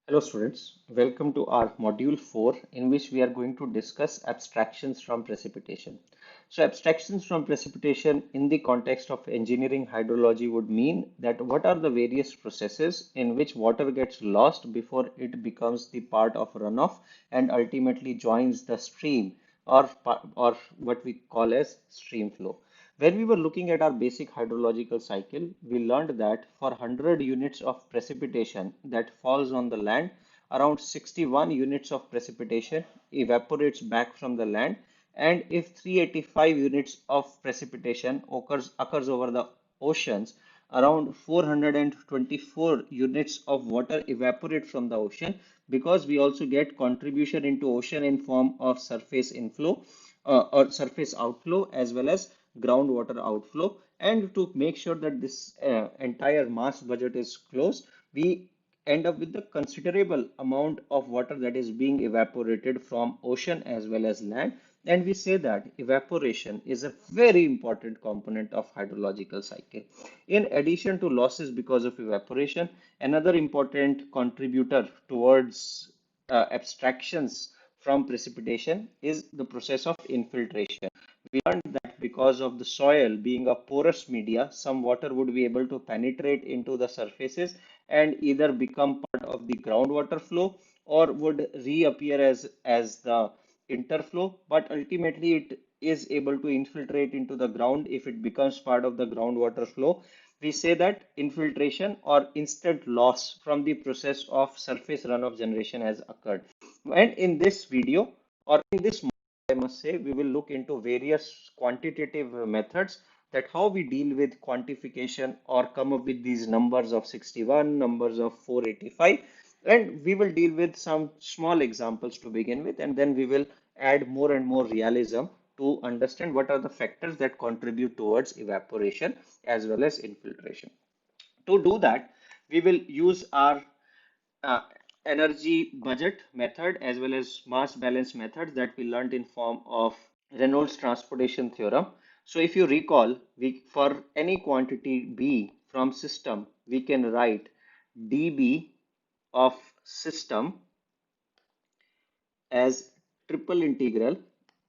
Hello students, welcome to our module 4 in which we are going to discuss abstractions from precipitation. So abstractions from precipitation in the context of engineering hydrology would mean that what are the various processes in which water gets lost before it becomes the part of runoff and ultimately joins the stream or what we call as stream flow. When we were looking at our basic hydrological cycle, we learned that for 100 units of precipitation that falls on the land, around 61 units of precipitation evaporates back from the land. And if 385 units of precipitation occurs over the oceans, around 424 units of water evaporate from the ocean because we also get contribution into ocean in form of surface inflow or surface outflow as well as groundwater outflow. And to make sure that this entire mass budget is closed, we end up with the considerable amount of water that is being evaporated from ocean as well as land. And we say that evaporation is a very important component of hydrological cycle. In addition to losses because of evaporation, another important contributor towards abstractions from precipitation is the process of infiltration. We learned that because of the soil being a porous media, some water would be able to penetrate into the surfaces and either become part of the groundwater flow or would reappear as the interflow, but ultimately it is able to infiltrate into the ground if it becomes part of the groundwater flow. We say that infiltration or instant loss from the process of surface runoff generation has occurred. And in this video or in this module, I must say, we will look into various quantitative methods that how we deal with quantification or come up with these numbers of 61, numbers of 485, and we will deal with some small examples to begin with, and then we will add more and more realism to understand what are the factors that contribute towards evaporation as well as infiltration. To do that, we will use our uh, energy budget method as well as mass balance method that we learned in form of Reynolds transportation theorem. So if you recall, for any quantity B from system, we can write dB of system as triple integral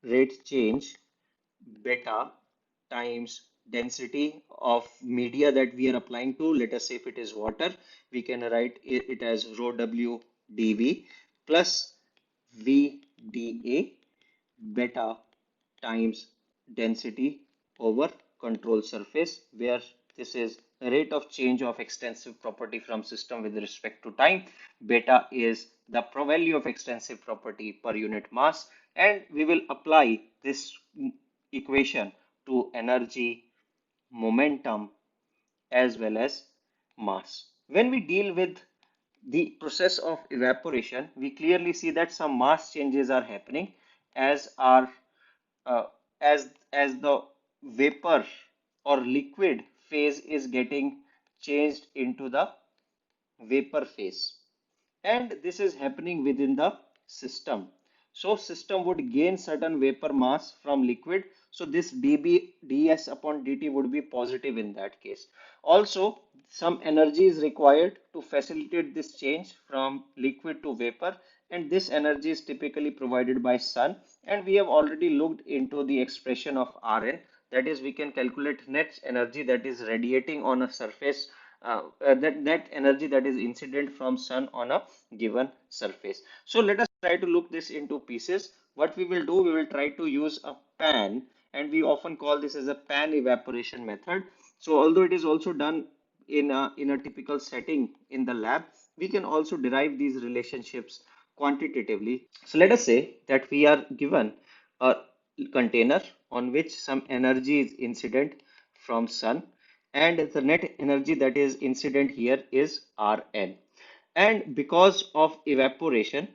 rate change beta times density of media that we are applying to. Let us say if it is water, we can write it as rho W dV plus VdA beta times density over control surface, where this is rate of change of extensive property from system with respect to time. Beta is the value of extensive property per unit mass, and we will apply this equation to energy, momentum, as well as mass. When we deal with the process of evaporation, we clearly see that some mass changes are happening as our uh, as the vapor or liquid phase is getting changed into the vapor phase, and this is happening within the system. So system would gain certain vapor mass from liquid, so this dB ds upon dt would be positive in that case. Also, some energy is required to facilitate this change from liquid to vapor, and this energy is typically provided by sun, and we have already looked into the expression of Rn. That is, we can calculate net energy that is radiating on a surface, that energy that is incident from sun on a given surface. So let us try to look this into pieces. What we will do, we will try to use a pan, and we often call this as a pan evaporation method. So although it is also done in a typical setting in the lab, we can also derive these relationships quantitatively. So let us say that we are given a container on which some energy is incident from sun, and the net energy that is incident here is Rn. And because of evaporation,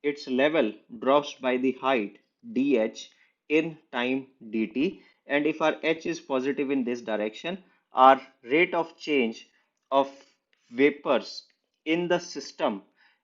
its level drops by the height dH in time dt. And if our h is positive in this direction, our rate of change of vapors in the system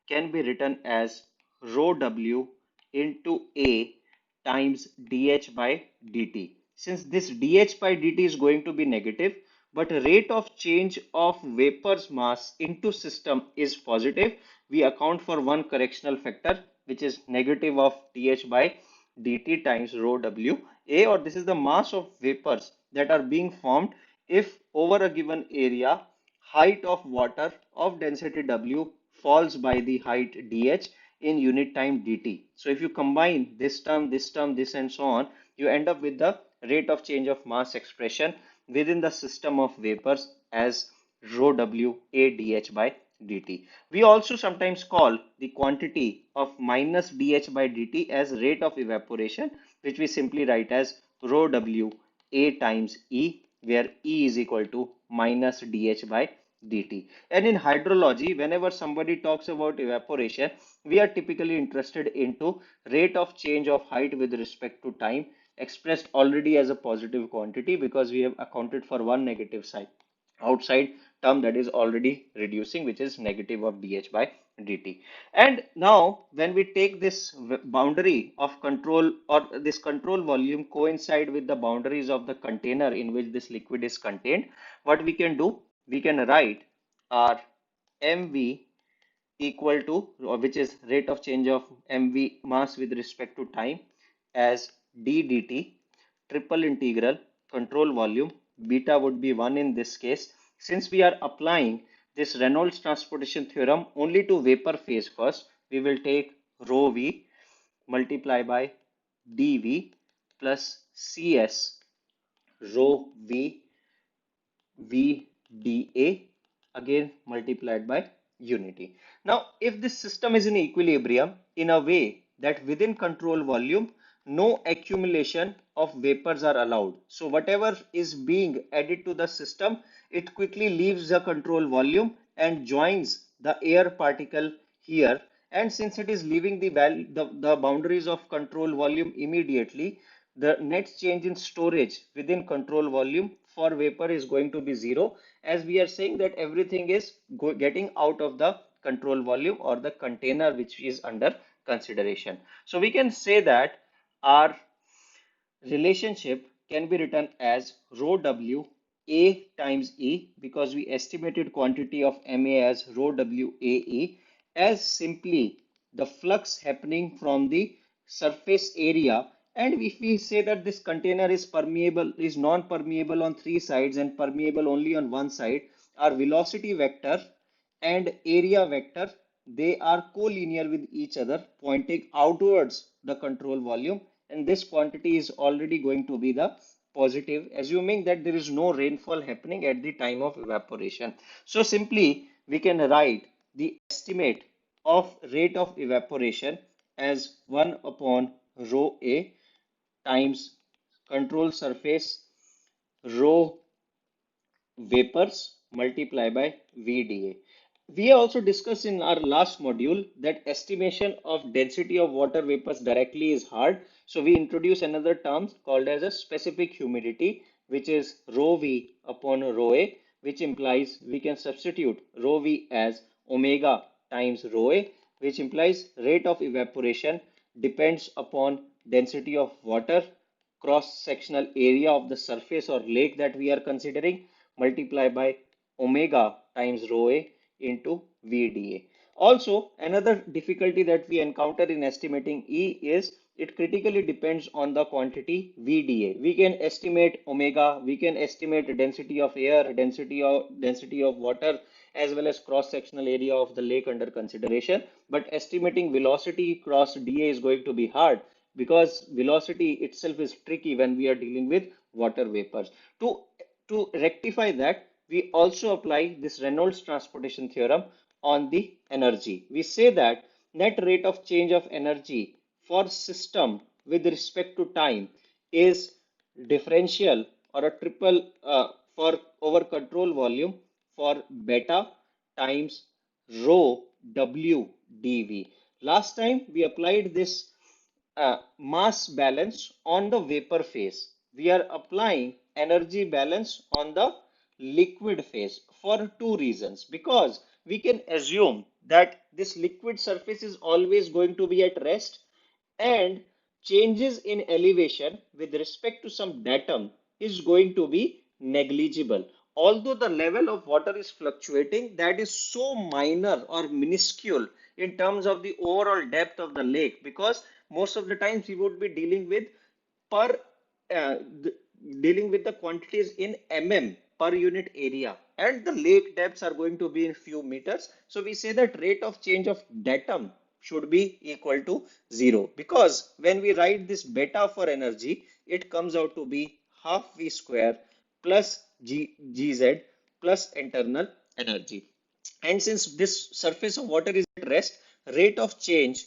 can be written as rho w into A times dH by dt. Since this dH by dt is going to be negative, but rate of change of vapor's mass into system is positive, we account for one correctional factor, which is negative of dH by dt times rho W A, or this is the mass of vapors that are being formed if over a given area, height of water of density W falls by the height dH in unit time dt. So if you combine this term, this term, this and so on, you end up with the rate of change of mass expression within the system of vapors as rho W A dH by dt. We also sometimes call the quantity of minus dH by dt as rate of evaporation, which we simply write as rho W A times E, where E is equal to minus dH by dt. And in hydrology, whenever somebody talks about evaporation, we are typically interested into rate of change of height with respect to time, expressed already as a positive quantity because we have accounted for one negative side outside term that is already reducing, which is negative of dH by dt. And now when we take this boundary of control, or this control volume coincide with the boundaries of the container in which this liquid is contained, what we can do, we can write our mv equal to, or which is rate of change of mv mass with respect to time, as d dt triple integral control volume, beta would be 1 in this case. Since we are applying this Reynolds transportation theorem only to vapor phase first, we will take rho v multiply by dv plus cs rho v VdA, again multiplied by unity. Now, if this system is in equilibrium in a way that within control volume, no accumulation of vapors are allowed. So whatever is being added to the system, it quickly leaves the control volume and joins the air particle here. And since it is leaving the boundaries of control volume immediately, the net change in storage within control volume for vapor is going to be zero, as we are saying that everything is getting out of the control volume or the container which is under consideration. So we can say that our relationship can be written as rho W A times E, because we estimated quantity of MA as rho W A E, as simply the flux happening from the surface area. And if we say that this container is permeable, is non-permeable on three sides and permeable only on one side, our velocity vector and area vector, they are collinear with each other, pointing outwards the control volume, and this quantity is already going to be the positive, assuming that there is no rainfall happening at the time of evaporation. So simply we can write the estimate of rate of evaporation as 1 upon rho A times control surface rho vapors multiplied by VdA. We also discussed in our last module that estimation of density of water vapors directly is hard. So we introduce another term called as a specific humidity, which is rho V upon rho A, which implies we can substitute rho V as omega times rho A, which implies rate of evaporation depends upon density of water, cross-sectional area of the surface or lake that we are considering, multiply by omega times rho A into VdA. Also, another difficulty that we encounter in estimating E is it critically depends on the quantity VdA. We can estimate omega, we can estimate density of air, density of water, as well as cross-sectional area of the lake under consideration. But estimating velocity cross dA is going to be hard, because velocity itself is tricky when we are dealing with water vapors. To rectify that, we also apply this Reynolds transportation theorem on the energy. We say that net rate of change of energy for system with respect to time is differential or a triple for over control volume for beta times rho W dV. Last time we applied this mass balance on the vapor phase. We are applying energy balance on the liquid phase for two reasons. Because we can assume that this liquid surface is always going to be at rest, and changes in elevation with respect to some datum is going to be negligible. although the level of water is fluctuating, that is so minor or minuscule in terms of the overall depth of the lake, because most of the times we would be dealing with per uh, dealing with the quantities in per unit area, and the lake depths are going to be in few meters. So we say that rate of change of datum should be equal to 0, because when we write this beta for energy, it comes out to be half v square plus gz plus internal energy. And since this surface of water is at rest, rate of change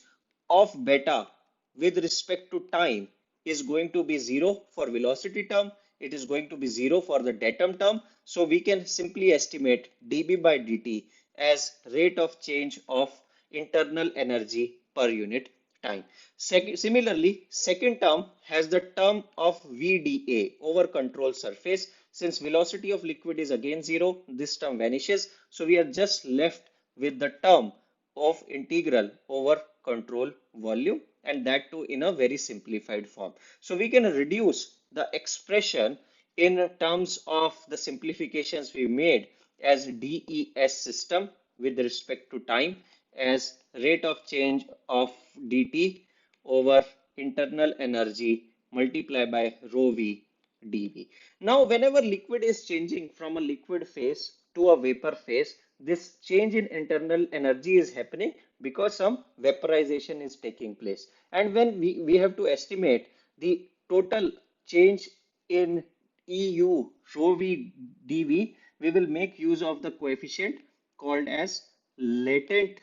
of beta with respect to time is going to be 0 for velocity term. It is going to be 0 for the datum term. So we can simply estimate dB by dt as rate of change of internal energy per unit time. Similarly, second term has the term of VdA over control surface. Since velocity of liquid is again 0, this term vanishes. So we are just left with the term of integral over control volume, and that too in a very simplified form. So we can reduce the expression in terms of the simplifications we made as DES system with respect to time as rate of change of dt over internal energy multiplied by rho v dV. Now, whenever liquid is changing from a liquid phase to a vapor phase, this change in internal energy is happening because some vaporization is taking place. And when we have to estimate the total change in EU rho v dV, we will make use of the coefficient called as latent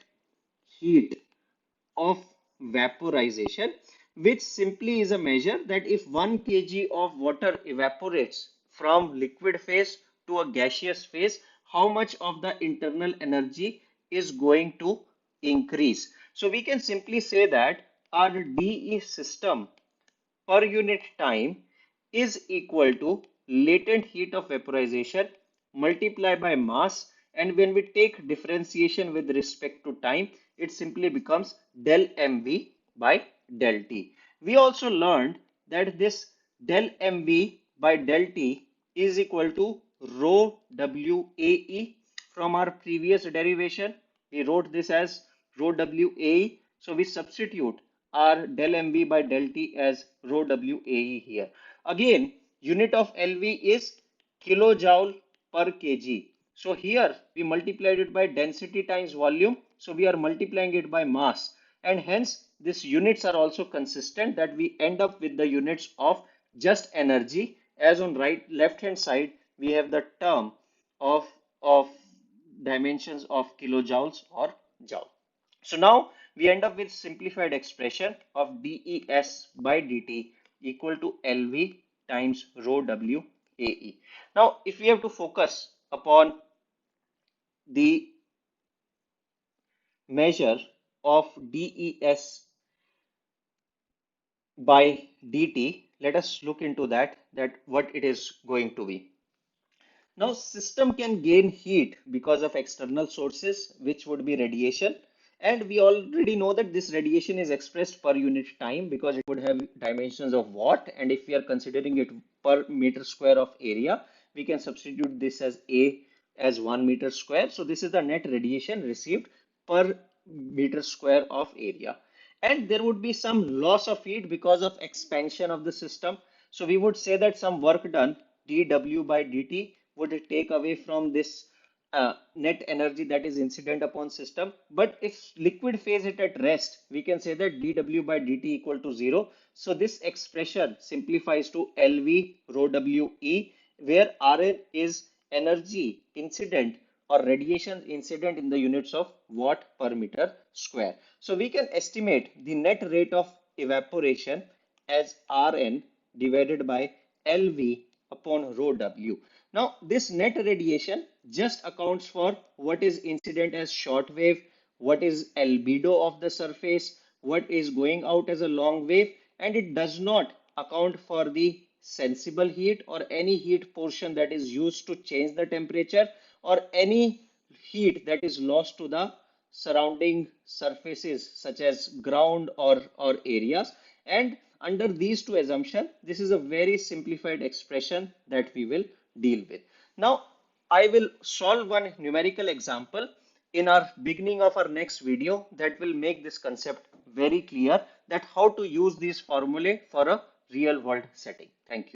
heat of vaporization, which simply is a measure that if 1 kg of water evaporates from liquid phase to a gaseous phase, how much of the internal energy is going to increase. So we can simply say that our DE system per unit time is equal to latent heat of vaporization multiplied by mass, and when we take differentiation with respect to time, it simply becomes del mv by del t. We also learned that this del mv by del t is equal to rho wae from our previous derivation. We wrote this as rho wae, so we substitute our del mv by del t as rho wae here. Again, unit of LV is kilojoule per kg. So here we multiplied it by density times volume. So we are multiplying it by mass, and hence these units are also consistent, that we end up with the units of just energy, as on left hand side we have the term of dimensions of kilojoules or joule. So now we end up with simplified expression of DES by dt equal to LV times rho WAE. Now, if we have to focus upon the measure of DES by dt, let us look into that what it is going to be. Now, system can gain heat because of external sources, which would be radiation. And we already know that this radiation is expressed per unit time because it would have dimensions of watt. And if we are considering it per meter square of area, we can substitute this as A as 1 meter square. So this is the net radiation received per meter square of area. And there would be some loss of heat because of expansion of the system. So we would say that some work done dW by dt would take away from this net energy that is incident upon system. But if liquid phase it at rest, we can say that dW by dt equal to 0. So this expression simplifies to LV rho WE, where Rn is energy incident or radiation incident in the units of watt per meter square. So we can estimate the net rate of evaporation as Rn divided by LV upon rho W. Now, this net radiation just accounts for what is incident as short wave, what is albedo of the surface, what is going out as a long wave, and it does not account for the sensible heat or any heat portion that is used to change the temperature, or any heat that is lost to the surrounding surfaces such as ground or areas. And under these two assumptions, this is a very simplified expression that we will deal with. Now, I will solve one numerical example in our beginning of our next video that will make this concept very clear, that how to use these formulae for a real world setting. Thank you.